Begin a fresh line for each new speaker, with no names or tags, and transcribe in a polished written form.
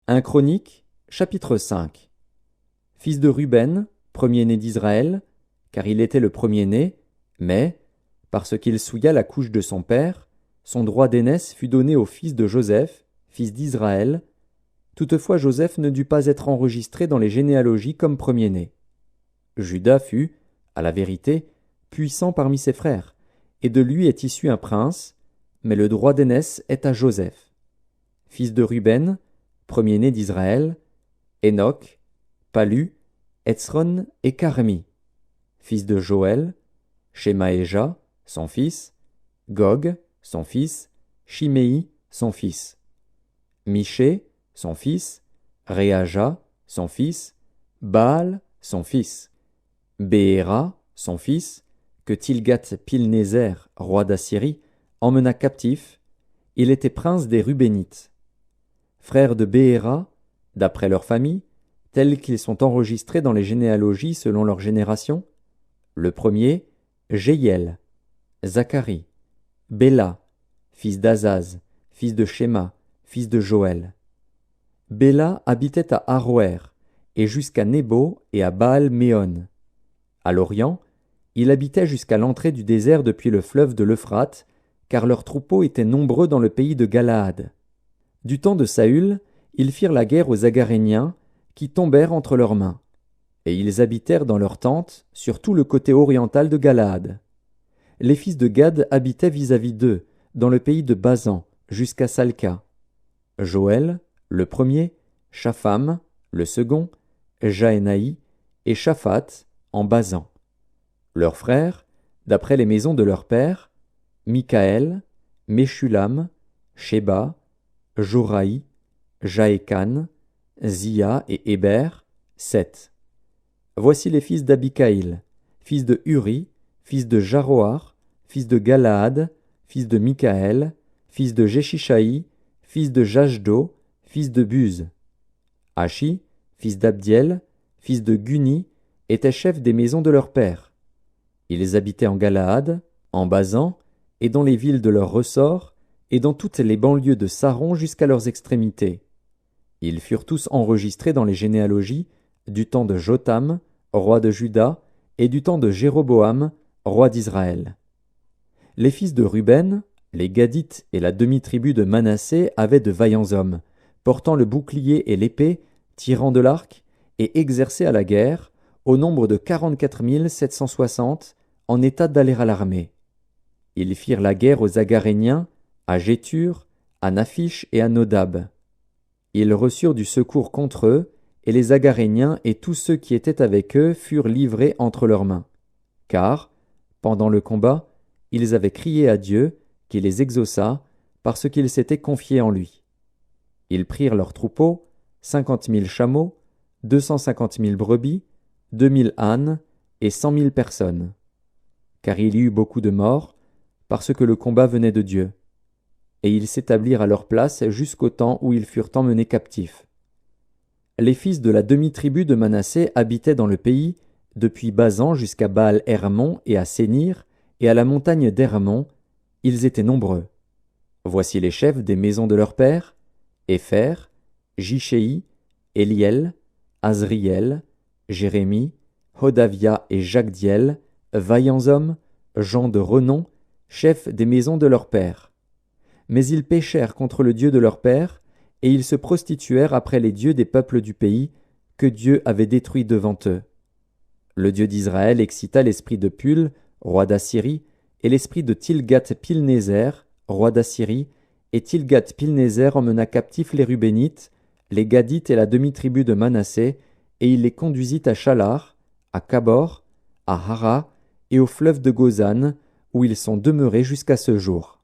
1 Chronique, chapitre 5. Fils de Ruben, premier-né d'Israël, car il était le premier-né, mais, parce qu'il souilla la couche de son père, son droit d'aînesse fut donné au fils de Joseph, fils d'Israël. Toutefois Joseph ne dut pas être enregistré dans les généalogies comme premier-né. Juda fut, à la vérité, puissant parmi ses frères, et de lui est issu un prince, mais le droit d'aînesse est à Joseph. Fils de Ruben, premier-né d'Israël, Enoch, Palu, Hetzron et Carmi. Fils de Joël, Shemaéja, son fils, Gog, son fils, Shimei, son fils, Miché, son fils, Réaja, son fils, Baal, son fils, Béhéra, son fils, que Tilgat-Pilnézer, roi d'Assyrie, emmena captif. Il était prince des Rubénites. Frères de Béhéra, d'après leur famille, tels qu'ils sont enregistrés dans les généalogies selon leur génération. Le premier, Jéhiel, Zacharie, Béla, fils d'Azaz, fils de Shéma, fils de Joël. Béla habitait à Aroër, et jusqu'à Nébo et à Baal-Méon. À l'Orient, il habitait jusqu'à l'entrée du désert depuis le fleuve de l'Euphrate, car leurs troupeaux étaient nombreux dans le pays de Galaad. Du temps de Saül, ils firent la guerre aux Agaréniens, qui tombèrent entre leurs mains. Et ils habitèrent dans leurs tentes, sur tout le côté oriental de Galaad. Les fils de Gad habitaient vis-à-vis d'eux, dans le pays de Basan, jusqu'à Salca. Joël, le premier, Shapham, le second, Jaénaï, et Shaphat, en Basan. Leurs frères, d'après les maisons de leur père, Mikaël, Meshulam, Sheba, Joraï, Jaékan, Zia et Héber, 7. Voici les fils d'Abikaïl, fils de Uri, fils de Jaroar, fils de Galaad, fils de Mikaël, fils de Jeshishaï, fils de Jashdo, fils de Buz. Ashi, fils d'Abdiel, fils de Guni, était chef des maisons de leur père. Ils habitaient en Galaad, en Basan, et dans les villes de leur ressort, et dans toutes les banlieues de Saron jusqu'à leurs extrémités. Ils furent tous enregistrés dans les généalogies du temps de Jotham, roi de Juda, et du temps de Jéroboam, roi d'Israël. Les fils de Ruben, les Gadites et la demi-tribu de Manassé avaient de vaillants hommes, portant le bouclier et l'épée, tirant de l'arc, et exercés à la guerre, au nombre de 44 760, en état d'aller à l'armée. Ils firent la guerre aux Agaréniens, à Gétur, à Naphish et à Nodab. Ils reçurent du secours contre eux, et les Agaréniens et tous ceux qui étaient avec eux furent livrés entre leurs mains. Car, pendant le combat, ils avaient crié à Dieu, qui les exauça, parce qu'ils s'étaient confiés en lui. Ils prirent leurs troupeaux, 50 000 chameaux, 250 000 brebis, 2 000 ânes et 100 000 personnes. Car il y eut beaucoup de morts, parce que le combat venait de Dieu. Et ils s'établirent à leur place jusqu'au temps où ils furent emmenés captifs. Les fils de la demi-tribu de Manassé habitaient dans le pays, depuis Basan jusqu'à Baal-Hermon et à Sénir, et à la montagne d'Hermon. Ils étaient nombreux. Voici les chefs des maisons de leur père: Épher, Jishéi, Éliel, Azriel, Jérémie, Hodavia et Jagdiel, vaillants hommes, gens de renom, chefs des maisons de leur père. Mais ils péchèrent contre le Dieu de leur père, et ils se prostituèrent après les dieux des peuples du pays, que Dieu avait détruits devant eux. Le Dieu d'Israël excita l'esprit de Pul, roi d'Assyrie, et l'esprit de Tilgat-Pilnézer, roi d'Assyrie, et Tilgat-Pilnézer emmena captifs les Rubénites, les Gadites et la demi-tribu de Manassé, et il les conduisit à Chalar, à Kabor, à Hara et au fleuve de Gozan, où ils sont demeurés jusqu'à ce jour.